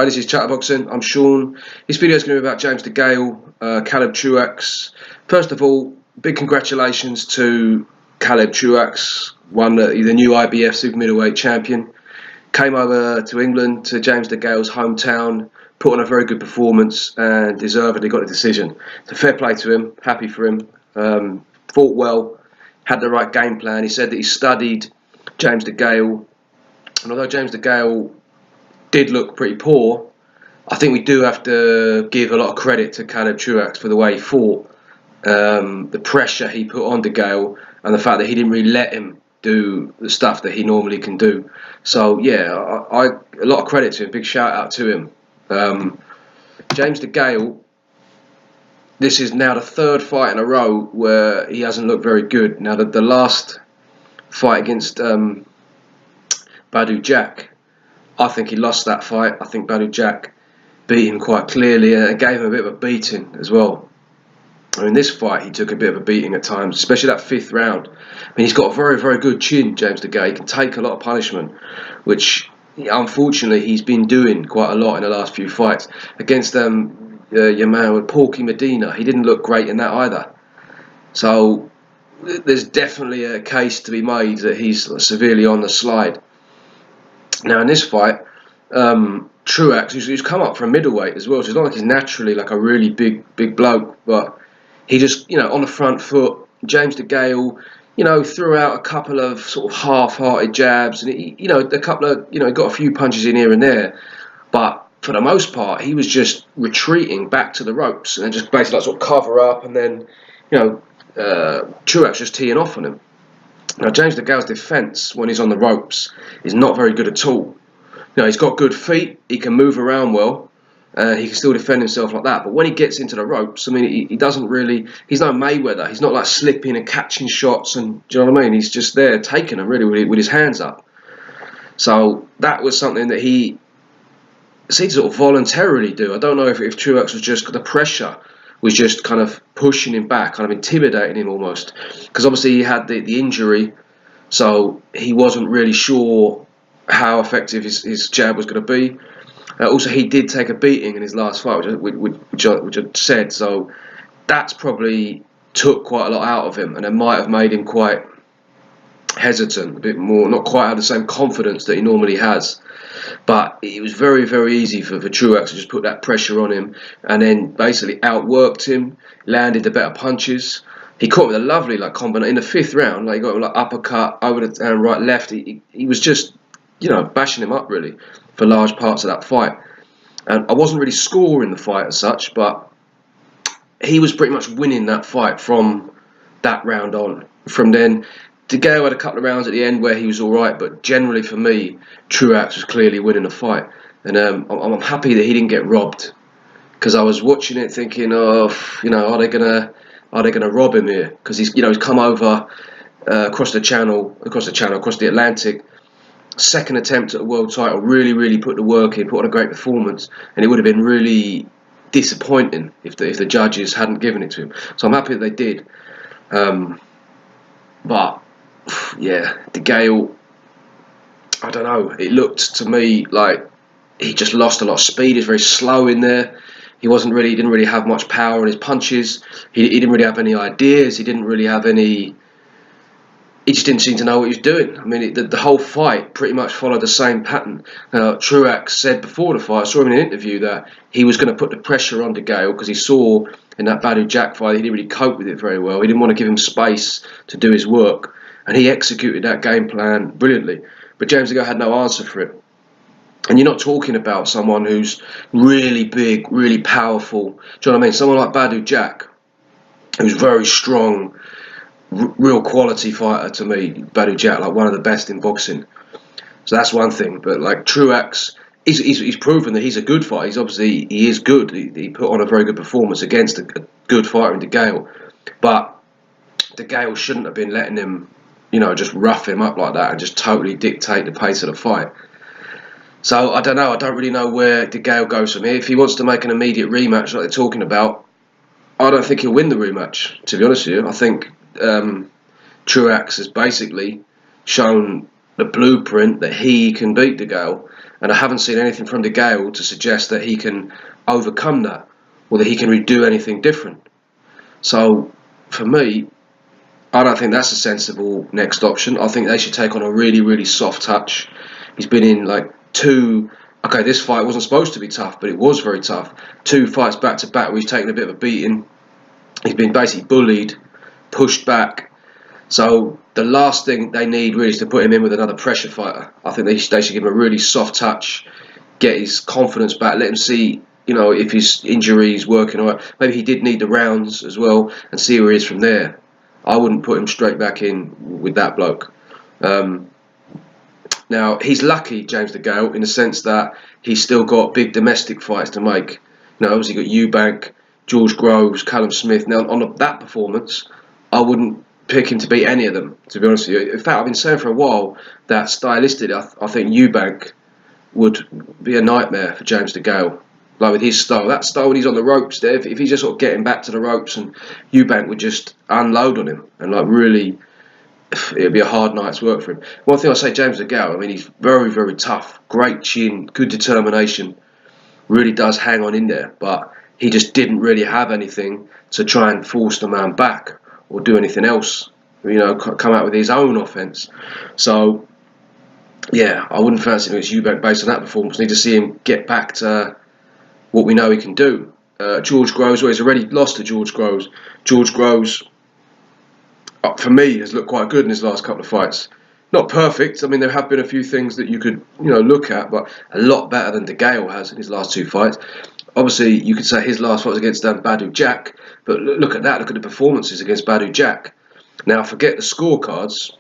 Hi, this is Chatterboxing. I'm Sean. This video is going to be about James Degale, Caleb Truax. First of all, big congratulations to Caleb Truax, won the new IBF super middleweight champion. Came over to England, to James Degale's hometown, put on a very good performance and deservedly got a decision. So fair play to him, happy for him. Fought well, had the right game plan. He said that he studied James Degale, and although James Degale did look pretty poor, I think we do have to give a lot of credit to Caleb Truax for the way he fought, the pressure he put on Degale, and the fact that he didn't really let him do the stuff that he normally can do. So yeah, a lot of credit to him. Big shout out to him. James Degale, this is now the third fight in a row where he hasn't looked very good. Now the last fight against Badou Jack, I think he lost that fight. I think Badou Jack beat him quite clearly and gave him a bit of a beating as well. I mean, this fight he took a bit of a beating at times, especially that fifth round. I mean, he's got a very, very good chin, James Degale. He can take a lot of punishment, which unfortunately he's been doing quite a lot in the last few fights. Against your man with Porky Medina, he didn't look great in that either. So there's definitely a case to be made that he's severely on the slide. Now in this fight, Truax, who's come up from middleweight as well, so it's not like he's naturally like a really big bloke, but he just, on the front foot, James Degale, threw out a couple of sort of half-hearted jabs, and a couple of, got a few punches in here and there, but for the most part, he was just retreating back to the ropes and then just basically like sort of cover up, and then, Truax just teeing off on him. Now, James Degale's defence when he's on the ropes is not very good at all. He's got good feet, he can move around well, he can still defend himself like that. But when he gets into the ropes, I mean, he doesn't really, he's no Mayweather. He's not like slipping and catching shots, and do you know what I mean? He's just there taking them really with his hands up. So that was something that he seemed to sort of voluntarily do. I don't know if Truax was just, the pressure was just kind of pushing him back, kind of intimidating him almost. Because obviously he had the injury, so he wasn't really sure how effective his jab was going to be. Also, he did take a beating in his last fight, which I said, so that's probably took quite a lot out of him, and it might have made him quite hesitant, a bit more, not quite have the same confidence that he normally has. But it was very, very easy for Truax to just put that pressure on him and then basically outworked him, landed the better punches. He caught him with a lovely combination in the fifth round. He got him uppercut over the and right, left. He was just, bashing him up really for large parts of that fight. And I wasn't really scoring the fight as such, but he was pretty much winning that fight from that round on. From then, Degale had a couple of rounds at the end where he was all right, but generally for me, Truax was clearly winning the fight, and I'm happy that he didn't get robbed, because I was watching it thinking, are they gonna rob him here? Because he's come over across the Atlantic, second attempt at a world title, really put the work in, put on a great performance, and it would have been really disappointing if the judges hadn't given it to him. So I'm happy that they did, but. Yeah, Degale, I don't know, it looked to me like he just lost a lot of speed. He's very slow in there. He didn't really have much power in his punches. He didn't really have any ideas. He just didn't seem to know what he was doing. I mean, the whole fight pretty much followed the same pattern. Truax said before the fight, I saw him in an interview, that he was going to put the pressure on Degale because he saw in that Badou Jack fight he didn't really cope with it very well. He didn't want to give him space to do his work. And he executed that game plan brilliantly. But James Degale had no answer for it. And you're not talking about someone who's really big, really powerful. Do you know what I mean? Someone like Badou Jack, who's very strong, real quality fighter to me. Badou Jack, like one of the best in boxing. So that's one thing. But like Truax, he's proven that he's a good fighter. He is good. He put on a very good performance against a good fighter in Degale. But Degale shouldn't have been letting him, just rough him up like that and just totally dictate the pace of the fight. So I don't know. I don't really know where Degale goes from here. If he wants to make an immediate rematch like they're talking about, I don't think he'll win the rematch, to be honest with you. I think Truax has basically shown the blueprint that he can beat Degale. and I haven't seen anything from Degale to suggest that he can overcome that or that he can redo anything different. So for me, I don't think that's a sensible next option. I think they should take on a really, really soft touch. He's been in like two. Okay, this fight wasn't supposed to be tough, but it was very tough. 2 fights back to back where he's taken a bit of a beating. He's been basically bullied, pushed back. So the last thing they need really is to put him in with another pressure fighter. I think they should give him a really soft touch, get his confidence back, let him see, if his injury is working or maybe he did need the rounds as well, and see where he is from there. I wouldn't put him straight back in with that bloke. Now, he's lucky, James Degale, in the sense that he's still got big domestic fights to make. Obviously got Eubank, George Groves, Callum Smith. Now, on that performance, I wouldn't pick him to beat any of them, to be honest with you. In fact, I've been saying for a while that stylistically, I think Eubank would be a nightmare for James Degale. Like with his style, that style when he's on the ropes there, if he's just sort of getting back to the ropes, and Eubank would just unload on him and like really, it'd be a hard night's work for him. One thing I say, James Degale, I mean, he's very, very tough, great chin, good determination, really does hang on in there, but he just didn't really have anything to try and force the man back or do anything else, come out with his own offence. So yeah, I wouldn't fancy him against Eubank based on that performance. Need to see him get back to what we know he can do. George Groves, well, he's already lost to George Groves. George Groves, for me, has looked quite good in his last couple of fights. Not perfect. I mean, there have been a few things that you could, look at, but a lot better than Degale has in his last 2 fights. Obviously, you could say his last fight was against Badou Jack, but look at that. Look at the performances against Badou Jack. Now, forget the scorecards.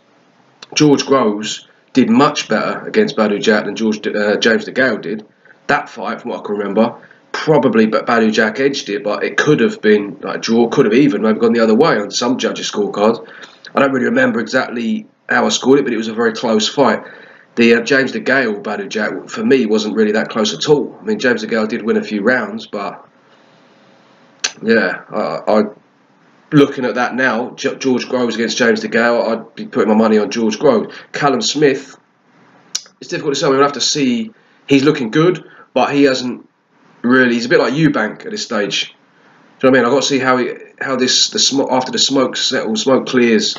George Groves did much better against Badou Jack than James Degale did. That fight, from what I can remember, probably, but Badou Jack edged it, but it could have been like a draw, could have even maybe gone the other way on some judges' scorecards. I don't really remember exactly how I scored it, but it was a very close fight. The James Degale Badou Jack, for me, wasn't really that close at all. I mean, James Degale did win a few rounds, but yeah, I looking at that now, George Groves against James Degale, I'd be putting my money on George Groves. Callum Smith, it's difficult to say. We'll have to see. He's looking good, but he hasn't really. He's a bit like Eubank at this stage. Do you know what I mean? I've got to see how after the smoke settles, smoke clears,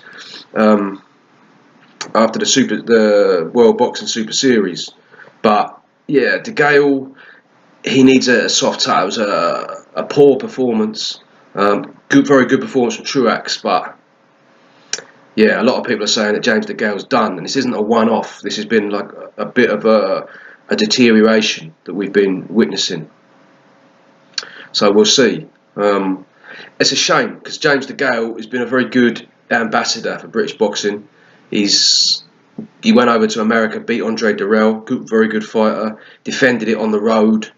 after the World Boxing Super Series. But yeah, Degale, he needs a soft touch. It was a poor performance. Very good performance from Truax, but yeah, a lot of people are saying that James Degale's done, and this isn't a one-off. This has been like a bit of a deterioration that we've been witnessing. So we'll see. It's a shame because James Degale has been a very good ambassador for British boxing. He went over to America, beat Andre Durrell, very good fighter, defended it on the road. Do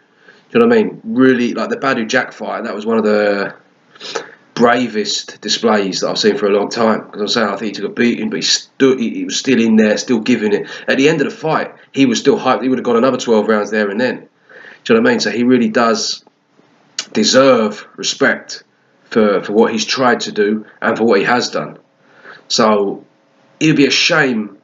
you know what I mean? Really, like the Badou Jack fight, that was one of the bravest displays that I've seen for a long time. Because I'm saying I think he took a beating, but he was still in there, still giving it. At the end of the fight, he was still hyped. He would have got another 12 rounds there and then. Do you know what I mean? So he really does deserve respect for what he's tried to do and for what he has done. So it would be a shame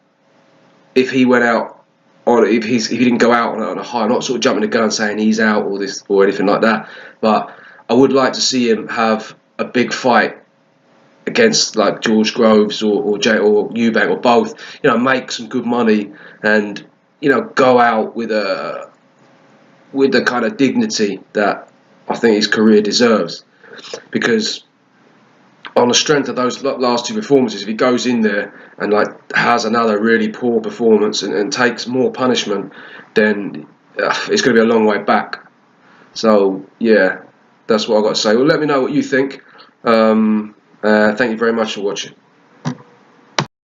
if he went out if he didn't go out on a high. I'm not sort of jumping the gun saying he's out or anything like that, but I would like to see him have a big fight against like George Groves or Eubank or both. Make some good money and go out with the kind of dignity that I think his career deserves. Because on the strength of those last 2 performances, if he goes in there and like has another really poor performance and takes more punishment, then it's going to be a long way back. So yeah, that's what I've got to say. Well, let me know what you think. Thank you very much for watching.